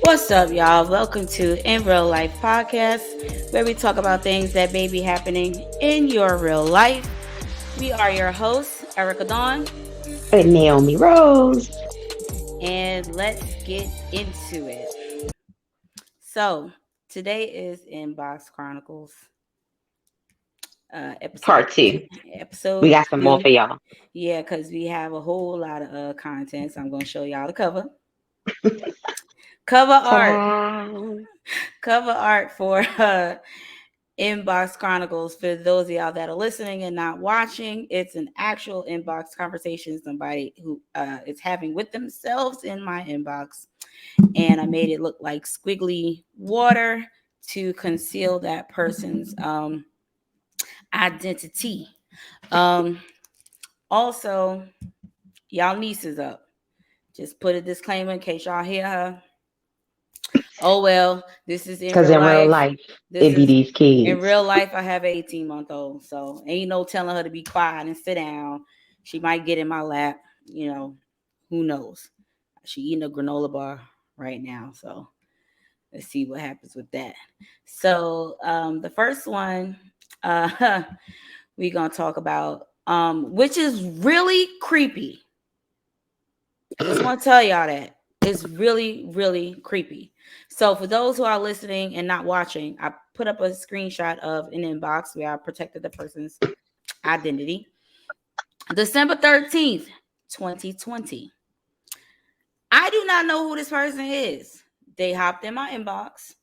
What's up, y'all? Welcome to In Real Life Podcast, where we talk about things that may be happening in your real life. We are your hosts, Erica Dawn, And Naomi Rose. and let's get into it. So, today is Inbox Chronicles, episode Part two. We episode got some more two. for y'all. Yeah, because we have a whole lot of content, so I'm going to show y'all the cover art, Ta-da! cover art for Inbox Chronicles. For those of y'all that are listening and not watching, it's an actual inbox conversation somebody who is having with themselves in my inbox. And I made it look like squiggly water to conceal that person's identity. Um, Also, y'all niece is up. Just put a disclaimer in case y'all hear her. Oh well, this is in Because real in real life. life, This it be is these in kids. real life. I have an 18-month-old, so ain't no telling her to be quiet and sit down. She might get in my lap. Who knows? She eating a granola bar right now, so let's see what happens with that. So the first one we gonna talk about, which is really creepy. I just want to tell y'all that it's really, really creepy. So, for those who are listening and not watching, I put up a screenshot of an inbox where I protected the person's identity. December 13th, 2020. I do not know who this person is. They hopped in my inbox.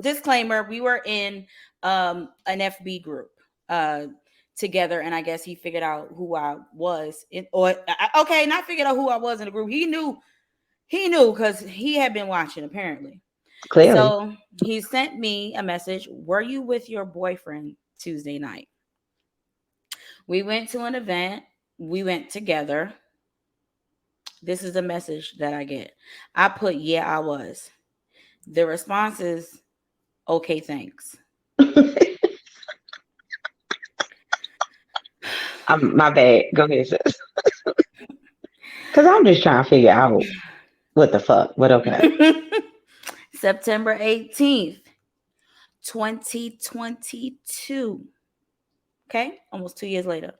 Disclaimer: we were in an FB group together, and I guess he figured out who I was. Okay, not figured out who I was in the group. He knew because he had been watching apparently. Clearly. So he sent me a message. Were you with your boyfriend Tuesday night? We went to an event. We went together. This is the message that I get. I put, yeah, I was. The response is, okay, thanks. My bad. Go ahead, sis. Because I'm just trying to figure out what the fuck. But okay. September 18th, 2022. Okay, almost 2 years later.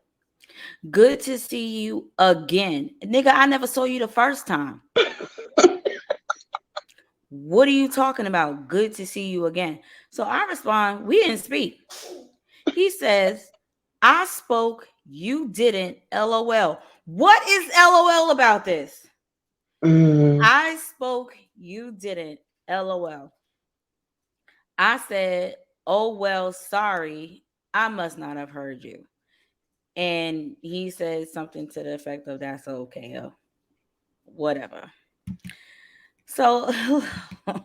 Good to see you again. Nigga, I never saw you the first time. What are you talking about? Good to see you again. So I respond, we didn't speak. He says, I spoke, you didn't. LOL. What is LOL about this? Mm, I spoke, you didn't. LOL. I said, oh, well, sorry. I must not have heard you. And he said something to the effect of, that's okay. Whatever. So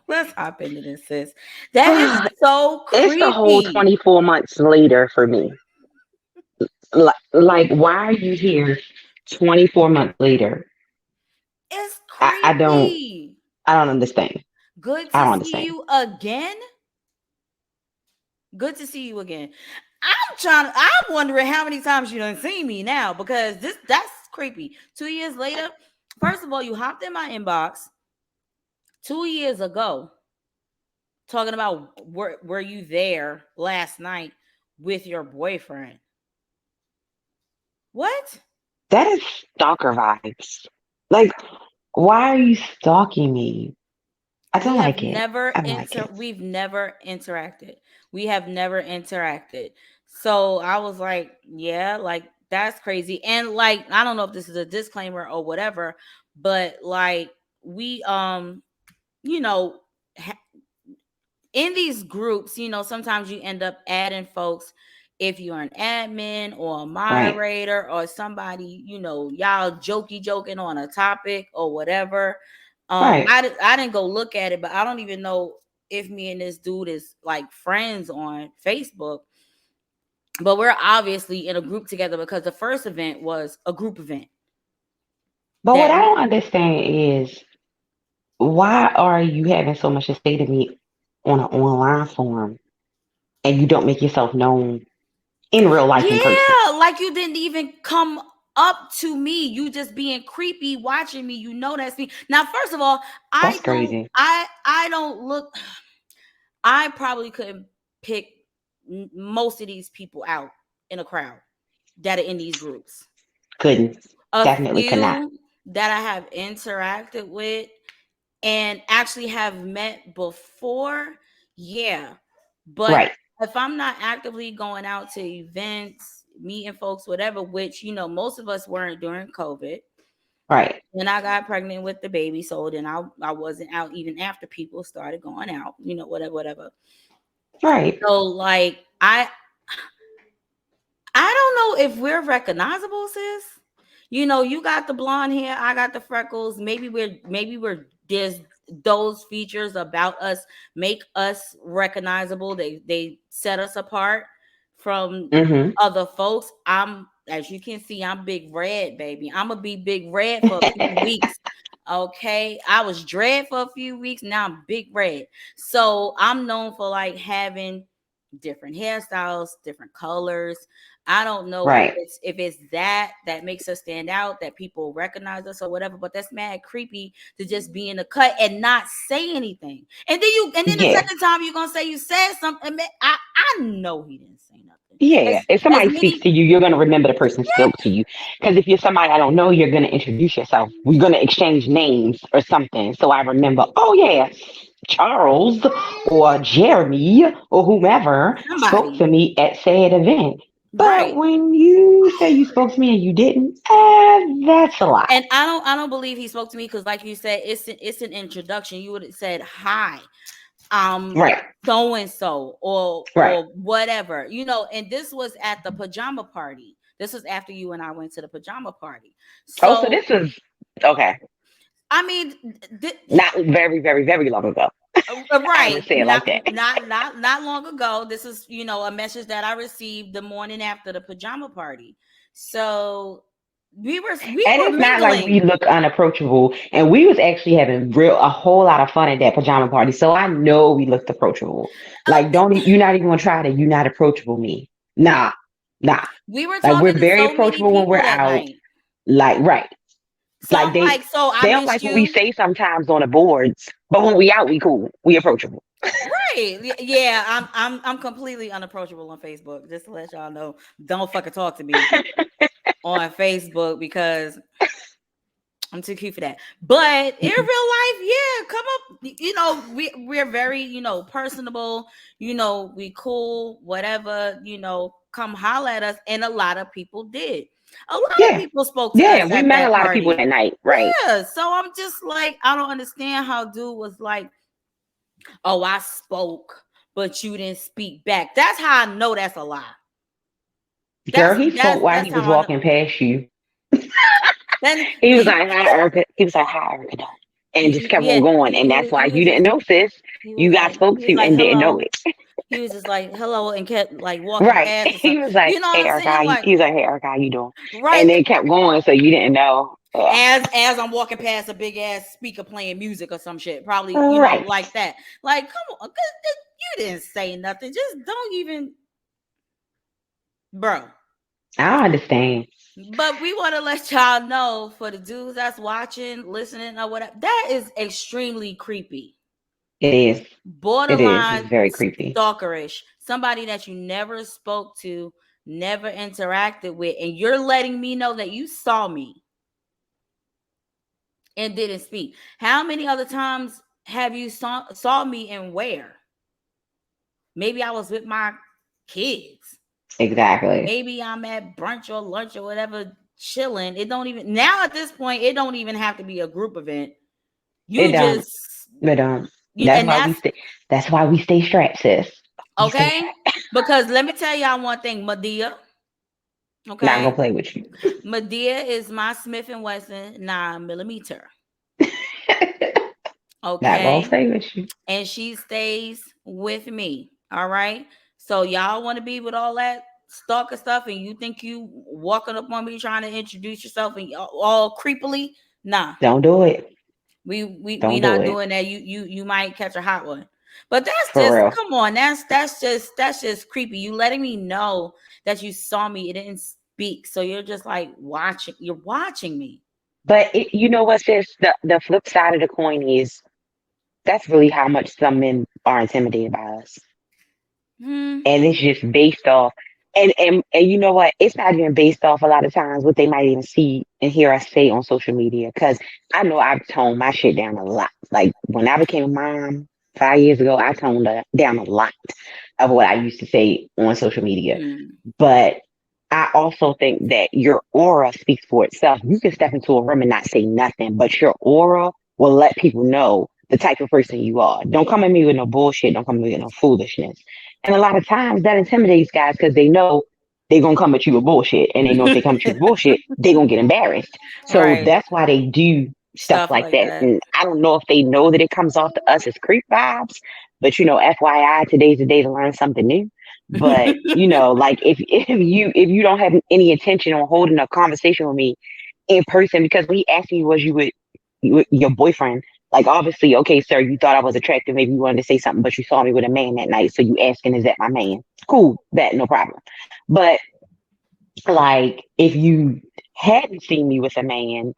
let's hop into this, sis. That is so it's the whole creepy. 24 months later for me. Like, why are you here 24 months later? It's I, I don't creepy. I don't understand. Good I to don't see understand. you again. Good to see you again. I'm wondering how many times you done seen me now because that's creepy. 2 years later, first of all, you hopped in my inbox 2 years ago talking about were you there last night with your boyfriend? What? That is stalker vibes. Like, why are you stalking me? I don't like it. I don't like it. We've never interacted. We have never interacted. So I was like, yeah, like that's crazy. And like, I don't know if this is a disclaimer or whatever, but like we you know, ha- in these groups, sometimes you end up adding folks if you're an admin or a Right. moderator or somebody, y'all joking on a topic or whatever. Right. I didn't go look at it, but I don't even know if me and this dude is like friends on Facebook. But we're obviously in a group together because the first event was a group event But what that I we don't understand is why are you having so much to say to me on an online forum and you don't make yourself known in real life in person? yeah, like you didn't even come. up to me. You just being creepy, watching me. You know that's me. Now, first of all, That's crazy. I don't look. I probably couldn't pick most of these people out in a crowd that are in these groups. Couldn't. A Definitely could not. few that I have interacted with and actually have met before, yeah. But Right. if I'm not actively going out to events, meeting folks, whatever, which most of us weren't during COVID. Right. Then I got pregnant with the baby, so then I wasn't out even after people started going out, whatever. Right. So like I don't know if we're recognizable, sis. You got the blonde hair, I got the freckles. Maybe we're there's those features about us make us recognizable. They set us apart from Mm-hmm. other folks. As you can see, I'm big red, baby. I'm gonna be big red for a few weeks. Okay. I was dread for a few weeks. Now I'm big red. So I'm known for like having different hairstyles, different colors. I don't know if Right. it's that makes us stand out, that people recognize us or whatever, but that's mad creepy to just be in a cut and not say anything. And then the Yeah. second time you're gonna say you said something. I know he didn't say nothing. Yeah. As If as somebody speaks many to you, you're gonna remember the person spoke to you. Because if you're somebody I don't know, you're gonna introduce yourself. We're gonna exchange names or something. So I remember, oh yeah, Charles or Jeremy or whomever spoke somebody, to me at said event. But right. when you say you spoke to me and you didn't, that's a lie. And I don't believe he spoke to me because, like you said, it's an introduction. You would have said hi, Right. so and so, or Right. whatever, and this was at the pajama party. This was after you and I went to the pajama party. Oh, so So this was okay. I mean, Not very, very, very long ago. I would right, say it like that. not long ago. This is a message that I received the morning after the pajama party. So we And were it's not like we mingling. look unapproachable. And we was actually having a whole lot of fun at that pajama party. So I know we looked approachable. Like, you're not even gonna try to you not approachable me. Nah, nah. We were Like we're talking to very so many approachable when we're people that out. night. Like, right. So Like I'm like, so I they don't missed like what we you. say sometimes on the boards, but when we out, we cool. We approachable. Right. Yeah, I'm completely unapproachable on Facebook. Just to let y'all know. Don't fucking talk to me on Facebook because I'm too cute for that. But in real life, yeah, come up. We're very, personable, we cool, whatever, come holler at us. And a lot of people did. A lot of Yeah. people spoke to Yeah. us We at met a that lot of people party. that night. Right. Yeah. So I'm just like, I don't understand how dude was like, oh, I spoke, but you didn't speak back. That's how I know that's a lie. Girl, That's he spoke that's while that's he was how I know. walking past you. Then He was like, hi, Erica. He was like, hi, Erica. And just kept on yeah, going. And that's why he you was didn't just know, sis. he You was got like spoke he was to like and didn't know hello. it. He was just like hello and kept like walking Right. past or He something. was like, You know hey, what I'm Erica, saying? Like he was like, hey, Erica, how you doing? right And then kept going. So you didn't know. Yeah. as I'm walking past a big ass speaker playing music or some shit, probably Right. like that. Like come on, you didn't say nothing. Just don't even, bro. I understand. But we want to let y'all know, for the dudes that's watching, listening, or whatever, that is extremely creepy. It is. It is. It's Borderline very creepy. stalkerish. Somebody that you never spoke to, never interacted with, and you're letting me know that you saw me and didn't speak. How many other times have you saw me and where? Maybe I was with my kids. Exactly. Maybe I'm at brunch or lunch or whatever, chilling. It don't even now at this point, it don't even have to be a group event. It You don't. just It don't. That's and why we that's stay. That's why we stay strapped, sis. We stay okay. strapped. Because let me tell y'all one thing, Medea. Not gonna Okay. play with you. Medea is my Smith and Wesson 9mm. Not gonna Okay. play with you. And she stays with me. All right. So y'all want to be with all that stalker stuff and you think you walking up on me trying to introduce yourself and all creepily? Nah. Don't do it. We Don't do not it. doing that. You might catch a hot one. But that's For just, real. come on. That's just creepy. You letting me know that you saw me. It didn't speak. So you're just like watching. You're watching me. But you know what, sis? The flip side of the coin is that's really how much some men are intimidated by us. Hmm. And it's just based off and you know what, it's not even based off a lot of times what they might even see and hear us say on social media, because I know I've toned my shit down a lot. Like when I became a mom 5 years ago, I toned down a lot of what I used to say on social media. Hmm. But I also think that your aura speaks for itself. You can step into a room and not say nothing, but your aura will let people know the type of person you are. Don't come at me with no bullshit. Don't come at me with no foolishness. And a lot of times that intimidates guys because they know they're gonna come at you with bullshit. And they know if they come at you with bullshit, they're gonna get embarrassed. So Right. that's why they do stuff Stuff like like that. that. And I don't know if they know that it comes off to us as creep vibes, but FYI, today's the day to learn something new. But like if you don't have any intention on holding a conversation with me in person, because when he asked me was you with your boyfriend, like obviously, okay, sir, you thought I was attractive, maybe you wanted to say something, but you saw me with a man that night, so you asking, is that my man? Cool, that no problem. But like if you hadn't seen me with a man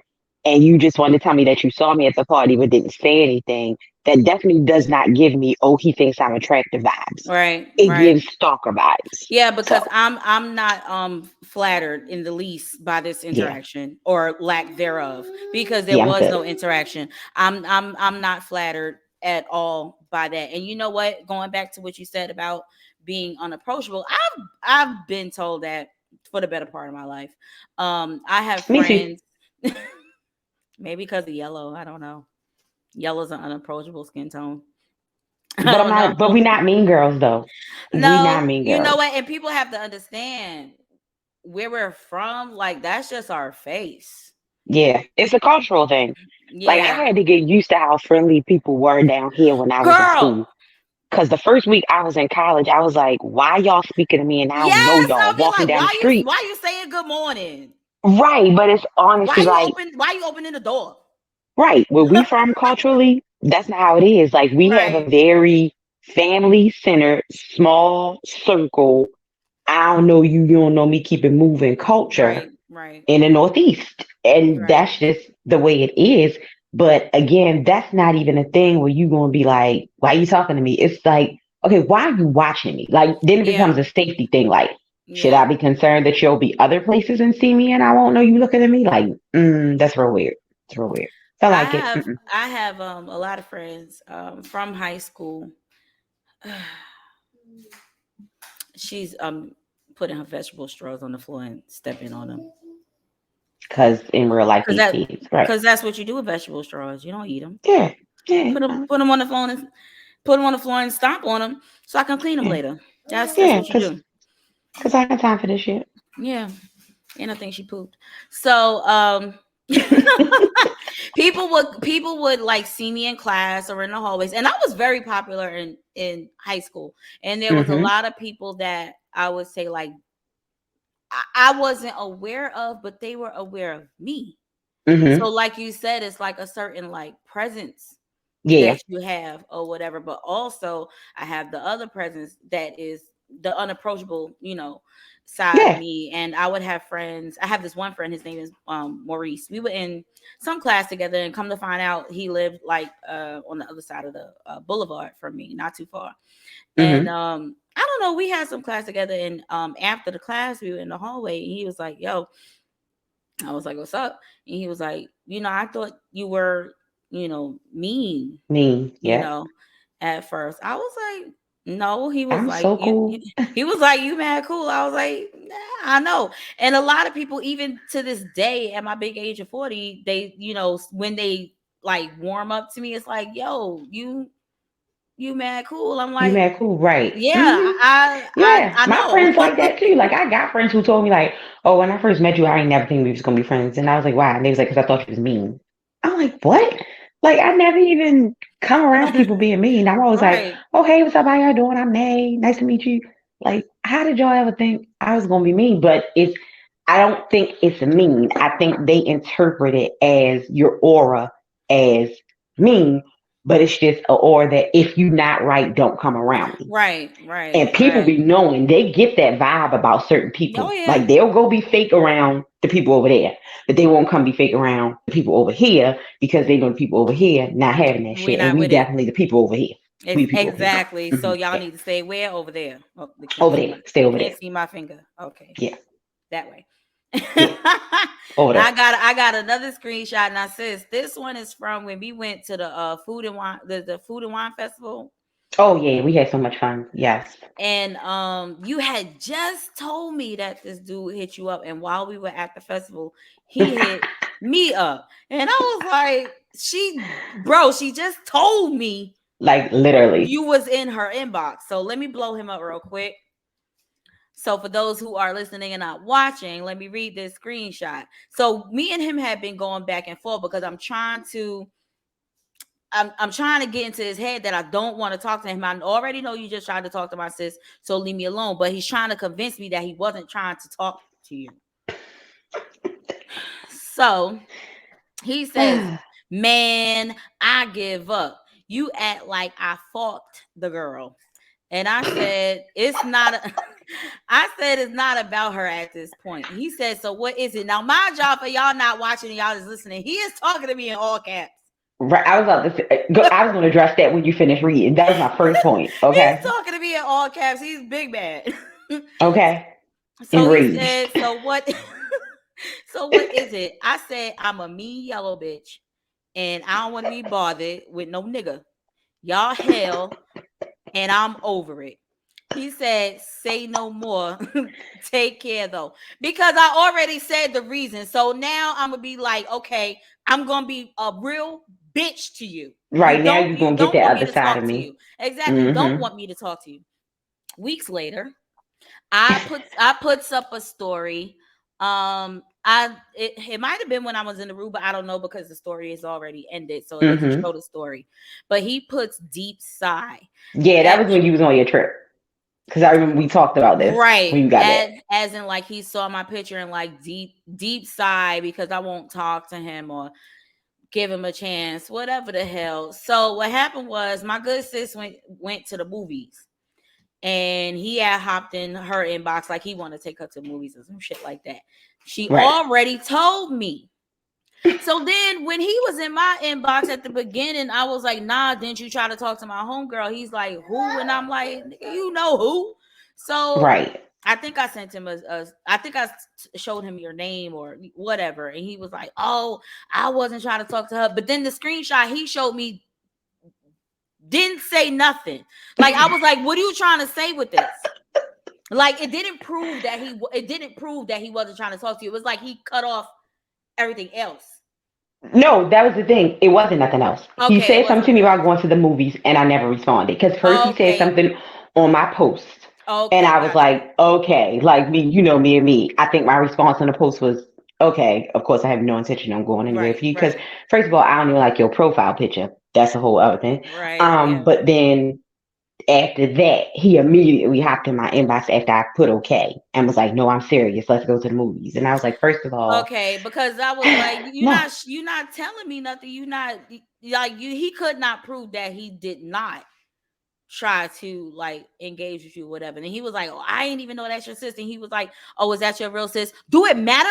and you just wanted to tell me that you saw me at the party but didn't say anything, that definitely does not give me, oh, he thinks I'm attractive vibes. Right. It Right. gives stalker vibes. Yeah, So because I'm not flattered in the least by this yeah, interaction or lack thereof, because there yeah, I'm was good. no interaction. I'm not flattered at all by that. And you know what? Going back to what you said about being unapproachable, I've been told that for the better part of my life. I have Me too. friends, maybe because of yellow. I don't know. Yellow's an unapproachable skin tone. I But I'm don't know. not. But we not mean girls though. We not No, mean you know girls. what? And people have to understand where we're from. Like that's just our face. Yeah, it's a cultural thing. Like I Yeah, had to get used to how friendly people were down here when I was in girl. school. Cause the first week I was in college, I was like, "Why y'all speaking to me?" And I don't know Yes, y'all I'll be walking like, down the street. why you saying good morning? Right, but it's honestly like, Why you opening the door? right, where we from culturally, that's not how it is. Like we have a Right, very family centered, small circle. I don't know you, you don't know me, keep it moving culture right, right, in the Northeast. And right. that's just the way it is. But again, that's not even a thing where you going to be like, why are you talking to me? It's like, okay, why are you watching me? Like, then it Yeah, becomes a safety thing. Like, should I yeah. be concerned that you'll be other places and see me and I won't know you looking at me? Like, that's real weird. It's real weird. I I like it. have Mm-mm. I have a lot of friends from high school. She's putting her vegetable straws on the floor and stepping on them. Because in real life, Cause these that, kids, right? cause that's what you do with vegetable straws. You don't eat them. Yeah. Yeah. Put them on the phone and put them on the floor and stomp on them so I can clean them Yeah. later. That's Yeah. what you do. Cause I got time for this shit. Yeah, and I think she pooped. So people would like see me in class or in the hallways, and I was very popular in high school, and there was a Mm-hmm. lot of people that I would say like I wasn't aware of, but they were aware of me. So, Mm-hmm. like you said, it's like a certain like presence Yeah. that you have or whatever. But also, I have the other presence that is the unapproachable, side of Yeah. me. And I would have friends. I have this one friend. His name is Maurice. We were in some class together, and come to find out, he lived like on the other side of the boulevard from me, not too far. And Mm-hmm. I don't know. We had some class together, and after the class, we were in the hallway, and he was like, "Yo," I was like, "What's up?" And he was like, "I thought you were, mean, Me. you Yeah. know, at first." I was like, "No." He was I'm like, so cool. he was like, "You mad cool." I was like, "Nah, I know." And a lot of people, even to this day, at my big age of 40, they, when they like warm up to me, it's like, "Yo, you mad cool." I'm You like, mad cool, right? "Yeah, Hmm. I Yeah, I my know." friends like that too. Like I got friends who told me like, "Oh, when I first met you, I ain't never think we was gonna be friends." And I was like, "Why?" And they was like, "Cause I thought you was mean." I'm like, "What?" Like I never even come around people being mean. I'm always like, Right. "Oh, hey, what's up? How y'all doing? I'm Nay. Nice to meet you." Like, how did y'all ever think I was gonna be mean? But I don't think it's mean. I think they interpret it as your aura as mean. but it's just a or that if you not right, don't come around me. Right, right, And people right. be knowing, they get that vibe about certain Oh people. yeah. Like they'll go be fake around the people over there, but they won't come be fake around the people over here because they know the people over here not having that We're shit. And not we with it. definitely the people over here. We the people over here. Exactly. So y'all Yeah. need to stay where over there. Oh, they Over there. Stay over can't there. see my finger. Okay, Yeah. that way. Yeah. Over there. I got another screenshot now, sis. This one is from when we went to the food and wine the food and wine festival. Oh yeah, we had so much fun. Yes. And you had just told me that this dude hit you up, and while we were at the festival, he hit me up, and I was like, she just told me Like literally. you was in her inbox. So let me blow him up real quick. So for those who are listening and not watching, let me read this screenshot. So me and him have been going back and forth because I'm trying to get into his head that I don't want to talk to him. I already know you just tried to talk to my sis, so leave me alone. But he's trying to convince me that he wasn't trying to talk to you. So he says, "Man, I give up. You act like I fucked the girl." And I said, "It's not." I said it's not about her at this point. He said, "So what is it?" Now, my job for y'all not watching and y'all just listening. He is talking to me in all caps. Right. I was about to say, I was going to address that when you finish reading. That was my first point. He's Okay. talking to me in all caps. He's big bad. Okay. So he Enraged. said, "So what?" So what is it? I said, "I'm a mean yellow bitch, and I don't want to be bothered with no nigga. Y'all hell, and I'm over it." He said, "Say no more. Take care though." Because I already said the reason. So now I'm gonna be like, okay, I'm gonna be a real bitch to you. Right now, you're You going to get don't that want me other to side of talk to me. you. Exactly. You don't Mm-hmm. want me to talk to you. Weeks later, I puts up a story. It might have been when I was in the room, but I don't know because the story is already ended, so it doesn't Mm-hmm. show the story. But he puts deep sigh. Yeah, that At was when you was on your trip. Because I remember we talked about this Right. when you got back. As in like he saw my picture and like deep sigh because I won't talk to him or give him a chance, whatever the hell. So what happened was my good sis went to the movies and he had hopped in her inbox like he wanted to take her to movies or some shit like that. She Right. already told me. So then when he was in my inbox at the beginning, I was like, nah, didn't you try to talk to my homegirl? He's like, who? And I'm like, you know who? So Right. I think I sent him I think I showed him your name or whatever. And he was like, oh, I wasn't trying to talk to her. But then the screenshot he showed me didn't say nothing. Like, I was like, what are you trying to say with this? Like, it didn't prove that he wasn't trying to talk to you. It was like he cut off everything else. No, that was the thing. It wasn't nothing else. He Okay, it said was something to me nothing about else. going to the movies, and I never responded. Because first he said Okay. something on my post, and Okay, I was got you. like, okay, like me, you know me and me. I think my response on the post was, okay, of course I have no intention on going anywhere Right, for you. Because right, first of all, I don't even like your profile picture. That's a whole other thing. right. Yeah. But then after that, he immediately hopped in my inbox after I put okay and was like, no, I'm serious. Let's go to the movies. And I was like, first of all, Okay, because I was like, no. you're not telling me nothing. You not like you. He could not prove that he did not try to like engage with you, whatever. And he was like, "Oh, I didn't even know that's your sister." And he was like, "Oh, is that your real sis? Do it matter?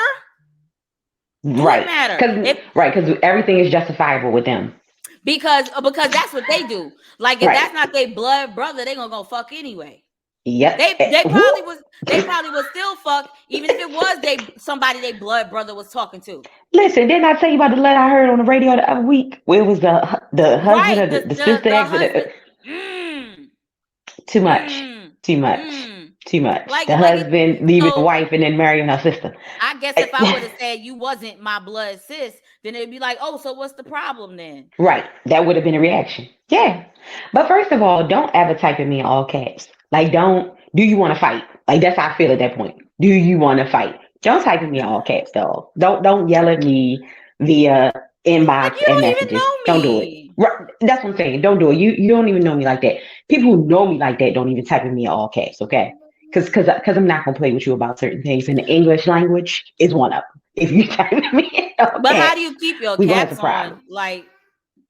Do it Right. matter? Because If right, because everything is justifiable with them. because that's what they do. Like if Right. that's not their blood brother, they gonna go fuck anyway. Yep. They Who? probably was still fuck even if it was somebody they blood brother was talking to. Listen, didn't I tell you about the letter I heard on the radio the other week? Where it was the husband Right. or the sister The ex husband. Mm, too much. mm, Too much. mm. Too much. The Like it husband leaving the so wife and then marrying her sister. I guess if I would have said you wasn't my blood sis, then it'd be like, oh, so what's the problem then? Right. That would have been a reaction. Yeah. But first of all, don't ever type in me in all caps. Like, do you want to fight? Like, that's how I feel at that point. Do you want to fight? Don't type in me in all caps, though. Don't yell at me via Like inbox you and don't even messages. know Don't do it. me. Right. That's what I'm saying. Don't do it. You don't even know me like that. People who know me like that don't even type in me in all caps, okay? Because I'm not going to play with you about certain things. And the English language is one of them. If you type in me in all But how do caps, you keep your we're going to have caps a problem. on? Like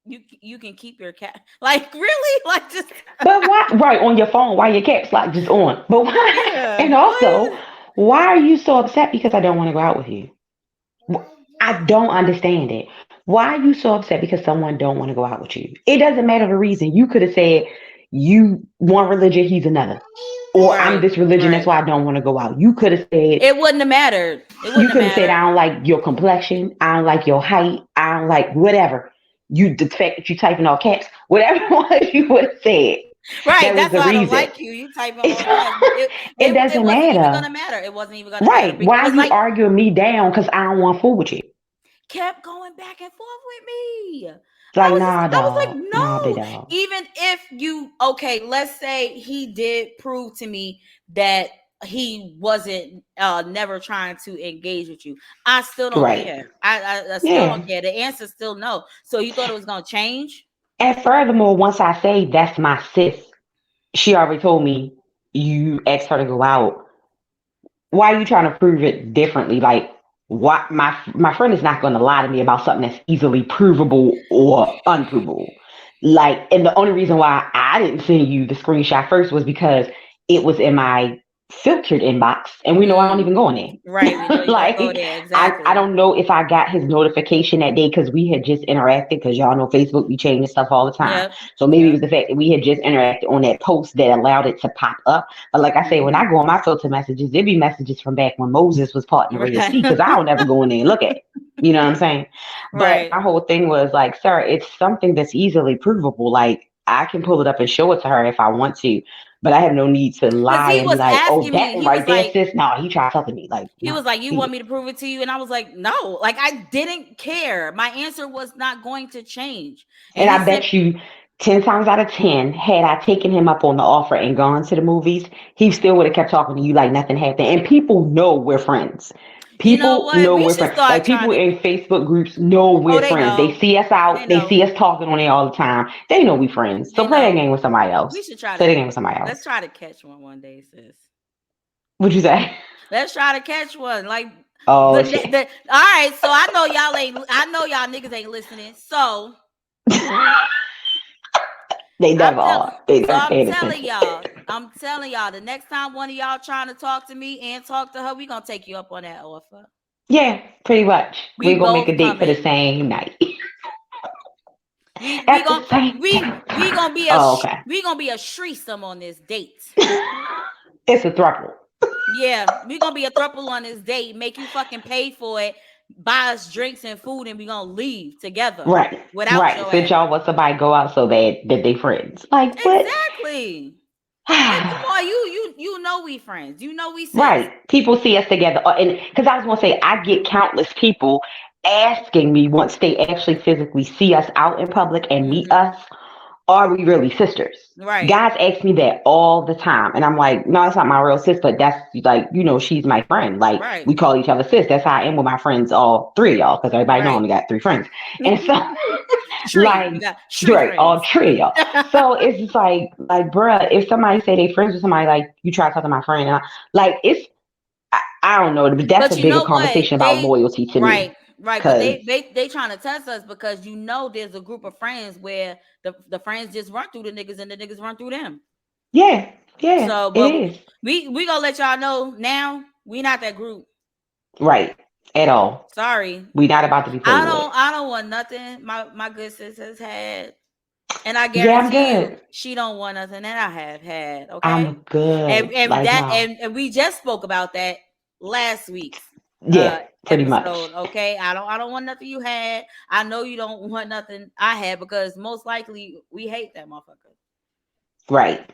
you can keep your cat. Like really? Like just But why? Right on your phone, why your caps lock just on? But why? yeah. And also, why are you so upset because I don't want to go out with you? I don't understand it. Why are you so upset because someone don't want to go out with you? It doesn't matter the reason. You could have said you one religion, he's another, or I'm Right. this religion, that's Right. why I don't want to go out. You could have said It wouldn't have mattered. It you wouldn't have could have said mattered. I don't like your complexion, I don't like your height, I don't like whatever. You the fact that you type in all caps, whatever it was you would have said. Right. That was That's the why I don't reason. like you. You type in It's all caps. it It doesn't wasn't even matter. gonna matter. It wasn't even gonna matter Right. Why because are you like arguing me down because I don't want to fool with you? kept going back and forth with me. Like, nah, I was like, dog. Nah, big no. dog. Even if you okay, let's say he did prove to me that he wasn't never trying to engage with you. I still don't Right. care. I still don't Yeah. care. The answer's still no. So you thought it was gonna change? And furthermore, once I say that's my sis, she already told me you asked her to go out. Why are you trying to prove it differently? Like, why my friend is not going to lie to me about something that's easily provable or unprovable. Like, and the only reason why I didn't send you the screenshot first was because it was in my filtered inbox, and we know I don't Mm, even go in there. right. We know you don't go Like, there. I Exactly. don't know if I got his notification that day because we had just interacted, because y'all know Facebook be changing stuff all the time. Yep. So maybe it Yep. was the fact that we had just interacted on that post that allowed it to pop up. But like I say, when I Hmm. go on my filter messages, there be messages from back when Moses was parting the Red Right. Sea, because I don't ever go in there and look at it. You know what I'm saying? But Right. my whole thing was like, sir, it's something that's easily provable. Like, I can pull it up and show it to her if I want to, but I have no need to Because lie he and be was like, oh, asking that me, one right there, sis. No, he tried something to me. Like, he no, was like, you he want did. me to prove it to you? And I was like, no, like I didn't care. My answer was not going to change. And And he I said, bet you 10 times out of 10, had I taken him up on the offer and gone to the movies, he still would have kept talking to you like nothing happened. And people know we're friends. you know People what? know We we're should friends. start Like, trying people to, in Facebook groups know oh, we're they friends. They know. see us They out. They know. see us talking on there all the time. They know we friends. So They play that know. game with somebody We else. should try Play to, the game with somebody let's else. try to catch one day, sis. What'd you say? Let's try to catch one. Like Oh, shit. all right. So I know y'all ain't, I know y'all niggas ain't listening. So They I'm never tell are. They so never paying attention. I'm telling y'all, the next time one of y'all trying to talk to me and talk to her, we gonna take you up on that offer. Yeah, pretty much. We We're going to make both a date for the coming. same night. We At the gonna same time. Oh, okay. we gonna be a threesome on this date. It's a throuple. Yeah, we gonna be a throuple on this date. Make you fucking pay for it, buy us drinks and food, and we gonna leave together Right. without Right. your Since ass. y'all want somebody to go out so bad that they friends. Like, what? Exactly. Like, come on, you know we friends. You know we sis. Right. People see us together. And because I was going to say, I get countless people asking me once they actually physically see us out in public and meet Hmm. us, are we really sisters? Right. Guys ask me that all the time. And I'm like, no, it's not my real sis, but that's like, she's my friend. Like, Right. we call each other sis. That's how I am with my friends, all three of y'all, because everybody know I Right. only got three friends. And so, Tree. You like, got tree right, all friends. three of y'all. So it's just like, bruh, if somebody say they friends with somebody, like, you try to talk to my friend, and like, I don't know, but that's a But you bigger know what? conversation about They loyalty to me. right, right. But Cause they trying to test us because you know there's a group of friends where the friends just run through the niggas and the niggas run through them. yeah, yeah, So, it but is. we gonna let y'all know now we not that group. Right. At all. Sorry, We not about to be played with. I don't want nothing. My good sis has had, and I Yeah, I'm guarantee you good. she don't want nothing that I have had. Okay, I'm good. and Like, that no. and we just spoke about that last week's Yeah, pretty much. episode. Okay, I don't want nothing you had. I know you don't want nothing I had because most likely we hate that motherfucker. Right.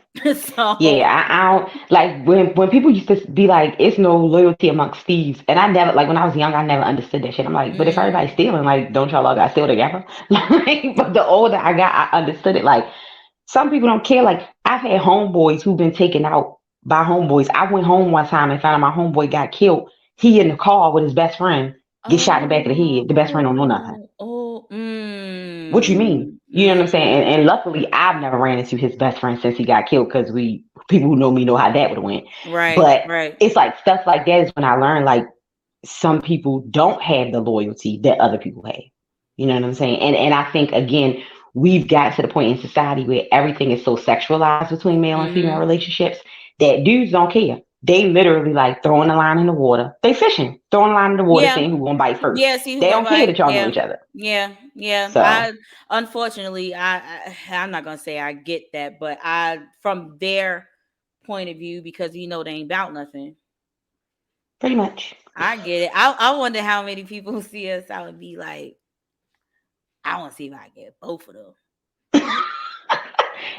Yeah, So I don't like when people used to be like, it's no loyalty amongst thieves, and I never like when I was young, I never understood that shit. I'm like, but if everybody's mm, stealing, like, don't y'all all got to steal together? Like, but the older I got, I understood it. Like, some people don't care. Like, I've had homeboys who've been taken out by homeboys. I went home one time and found out my homeboy got killed. He in the car with his best friend, get shot in the back of the head. The best friend don't know nothing. What you mean? You know what I'm saying? And luckily, I've never ran into his best friend since he got killed, because people who know me know how that would have went. right, But right. it's like stuff like that is when I learned, like, some people don't have the loyalty that other people have. You know what I'm saying? And I think, again, we've got to the point in society where everything is so sexualized between male and female Mm-hmm. relationships that dudes don't care. They literally like throwing a line in the water. They fishing, throwing a line in the water, Yeah. seeing who gonna bite first. Yeah, see who They gonna don't care bite. that y'all know Yeah. each other. Yeah. Yeah. So I unfortunately I'm not gonna say I get that, but I from their point of view, because they ain't about nothing. pretty much. I get it. I wonder how many people see us. I would be like, I want to see if I get both of them.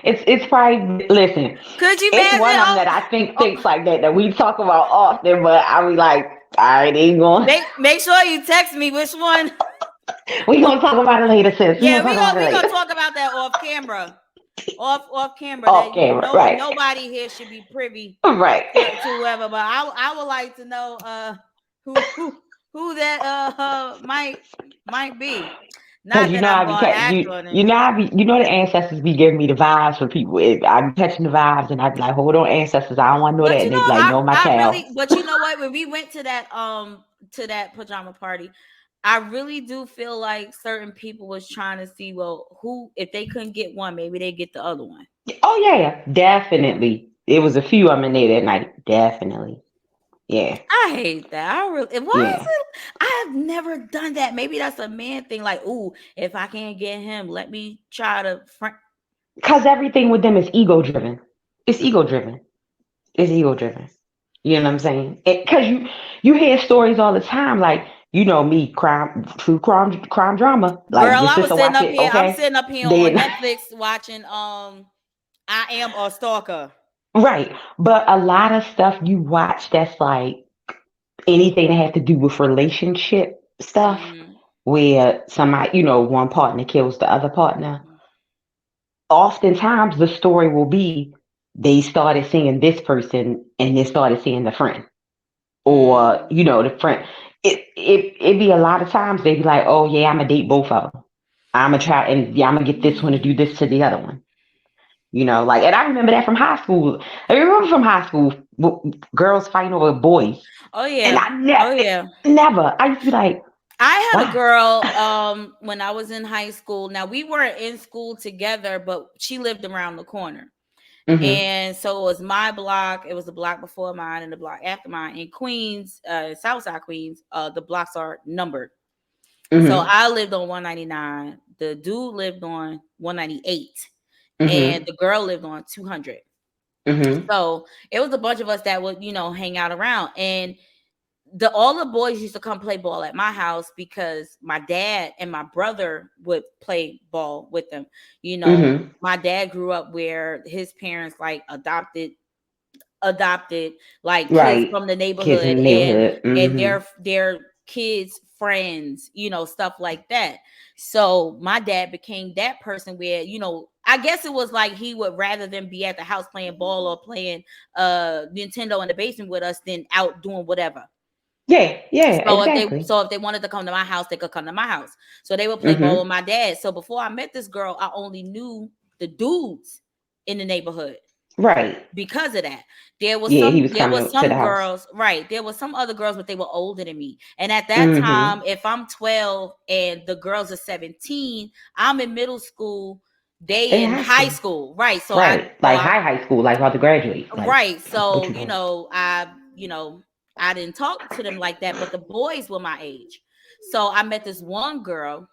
It's probably listen. Could you It's imagine? one of them Oh, that I think oh, thinks like that we talk about often, but I be like, all right, ain't going. make sure you text me which one. We gonna talk about it later, sis. We Yeah, gonna talk about it we gonna later. talk about that off camera. Off camera, that Off camera, no right? nobody here should be privy Right. to whoever. But I would like to know who that might be. Cause Not that I'm gonna act on it. you know the ancestors be giving me the vibes for people. I be catching the vibes and I be like, hold on, ancestors, I don't want to know that, But and they be like, no, my I child. really, but you know what? When we went to that pajama party, I really do feel like certain people was trying to see, well, who, if they couldn't get one, maybe they get the other one. Oh yeah, definitely. It was a few of them in there that night. Definitely. Yeah. I hate that. I really. Why is Yeah. it? I have never done that. Maybe that's a man thing. Like, ooh, if I can't get him, let me try to. Cause everything with them is ego driven. It's ego driven. It's ego driven. You know what I'm saying? Cause you hear stories all the time, like you know me, crime drama. Like Girl, your I was sister sitting watch up it, here. I'm okay? sitting up here on Then Netflix watching. I am a stalker. right, but a lot of stuff you watch that's like anything that has to do with relationship stuff, Mm-hmm. where somebody, one partner kills the other partner. Oftentimes, the story will be they started seeing this person and they started seeing the friend, or Mm-hmm. the friend. It be a lot of times they be like, oh yeah, I'm gonna date both of them. I'm gonna try and yeah, I'm gonna get this one to do this to the other one. Like, and I remember that from high school. I remember from high school, girls fighting over boys, Oh and yeah. I Oh yeah. never. I used to be like, I had a why? girl when I was in high school. Now we weren't in school together, but she lived around the corner. Mm-hmm. And so it was my block. It was the block before mine and the block after mine. In Queens, Southside Queens, the blocks are numbered. So Mm-hmm. I lived on 199. The dude lived on 198. And Mm-hmm. the girl lived on 200. Mm-hmm. So it was a bunch of us that would, hang out around. And all the boys used to come play ball at my house because my dad and my brother would play ball with them. Mm-hmm. My dad grew up where his parents like adopted like kids Right. from the Kids in neighborhood, the and neighborhood. Mm-hmm. their kids friends, stuff like that. So my dad became that person where, I guess it was like he would rather than be at the house playing ball or playing Nintendo in the basement with us than out doing whatever. Yeah. Yeah. So Exactly. if they wanted to come to my house, they could come to my house. So they would play ball Mm-hmm. with my dad. So before I met this girl, I only knew the dudes in the neighborhood Right. because of that. Yeah. He was There was coming to the some house. girls, right? There was some other girls, but they were older than me. And at that Mm-hmm. time, if I'm 12 and the girls are 17, I'm in middle school, They they in in high high school. school, right? Right. Like high school, like about to graduate. Like, Right. what So, you doing? I didn't talk to them like that, but the boys were my age. So I met this one girl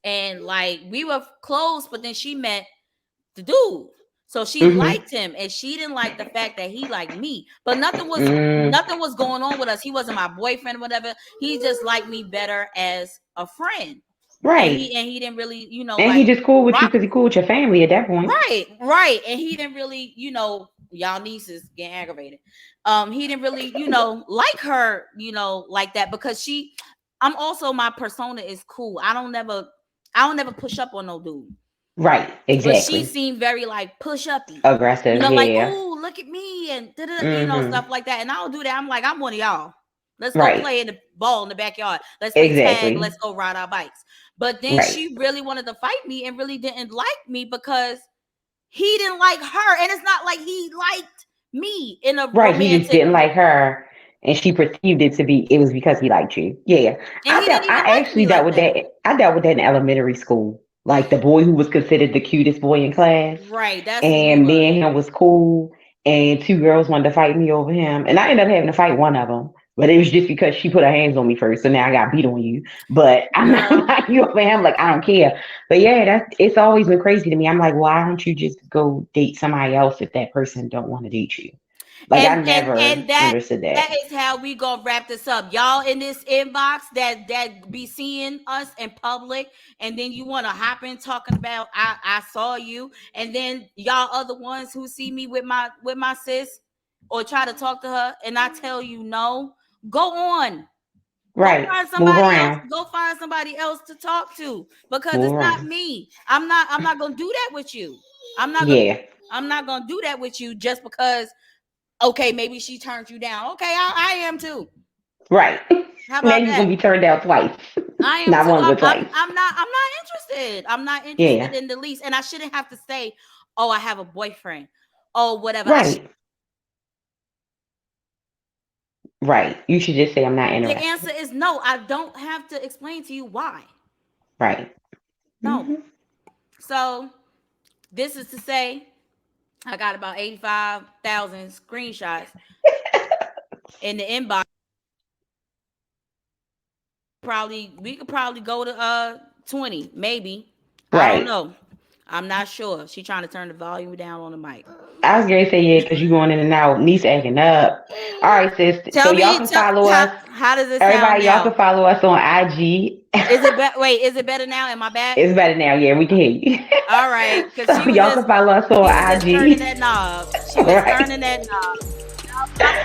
and like we were close, but then she met the dude. So she Mm-hmm. liked him and she didn't like the fact that he liked me. But Mm, nothing was going on with us. He wasn't my boyfriend or whatever. He just liked me better as a friend. right. And he didn't really, And he like just cool with you rock. because he cool with your family at that point. Right, right. And he didn't really, y'all nieces getting aggravated. He didn't really, like her, like that because I'm also, my persona is cool. I don't never push up on no dude. Right. But she Exactly. seemed very like push uppy. Aggressive. Like, Yeah. oh, look at me and Mm-hmm. stuff like that. And I'll do that. I'm like, I'm one of y'all. Let's go Right. play in the ball in the backyard. Let's play tag. Exactly. Let's go ride our bikes. But then Right. she really wanted to fight me and really didn't like me because he didn't like her. And it's not like he liked me in a Right. He just romantic, didn't like her, and she perceived it to be it was because he liked you. Yeah. and he didn't even I like actually me dealt like with that. that. I dealt with that in elementary school. like the boy who was considered the cutest boy in class, Right, that's who he and was. me and him was cool, and two girls wanted to fight me over him, and I ended up having to fight one of them. But it was just because she put her hands on me first, so now I got beat on you. But I'm not Girl. like you over him, like I don't care. But yeah, that's it's always been crazy to me. I'm like, why don't you just go date somebody else if that person don't want to date you? Like I And never understood that that. is how we gonna wrap this up. Y'all in this inbox that be seeing us in public, and then you wanna hop in talking about I saw you, and then y'all other ones who see me with my sis or try to talk to her, and I tell you no, go on. Go Right. find Move somebody else. around. Go find somebody else to talk to because Move it's not around. me. I'm not gonna do that with you. I'm not gonna Yeah. I'm not gonna do that with you just because okay, maybe she turned you down. Okay, I am too. Right. How Now about you're that? gonna be turned down twice. I am Not too. once but twice. I'm not interested. I'm not interested Yeah. in the least. And I shouldn't have to say, oh, I have a boyfriend. Oh, whatever. Right. Right. You should just say I'm not The answer interested. is no. I don't have to explain to you why. Right. No. Hmm. So this is to say I got about 85,000 screenshots in the inbox. Probably we could probably go to 20, maybe. I don't Right. know. I'm not sure. She trying to turn the volume down on the mic. I was gonna say yeah, because you going in and out. Niece acting up. All right, sis. So Tell y'all me can follow us. how does it sound Everybody, y'all can now? follow us on IG. Is it wait, is it better now? Am I back? It's better now. Yeah, we can hear you. All right, because So y'all can follow us on she was just turning IG. that knob. She was Right. turning that knob. Y'all follow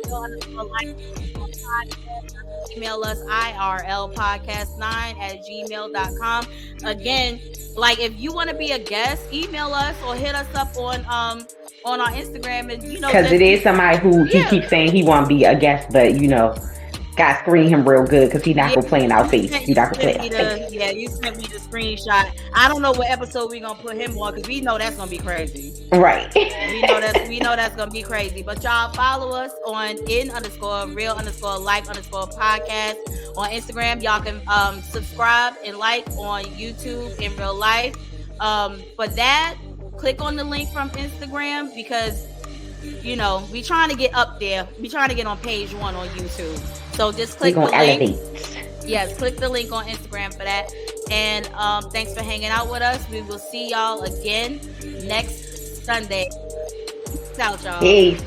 us on Instagram, _real_life_podcast. Email us irlpodcast9@gmail.com. Again, like if you want to be a guest, email us or hit us up on our Instagram and Because just it is somebody who he yeah. keeps saying he want to be a guest, but gotta screen him real good because he not Yeah, gonna play in our face. He you not gonna play sent in me our face. you sent me the screenshot. I don't know what episode we gonna put him on because we know that's gonna be crazy. Right. We know that's gonna be crazy. But y'all follow us on in_real_life_podcast on Instagram. Y'all can subscribe and like on YouTube in real life. For that, click on the link from Instagram because we trying to get up there. We trying to get on page 1 on YouTube. So just We click the gonna link. elevate. Yes, click the link on Instagram for that. And thanks for hanging out with us. We will see y'all again next Sunday. Peace out, y'all. Peace.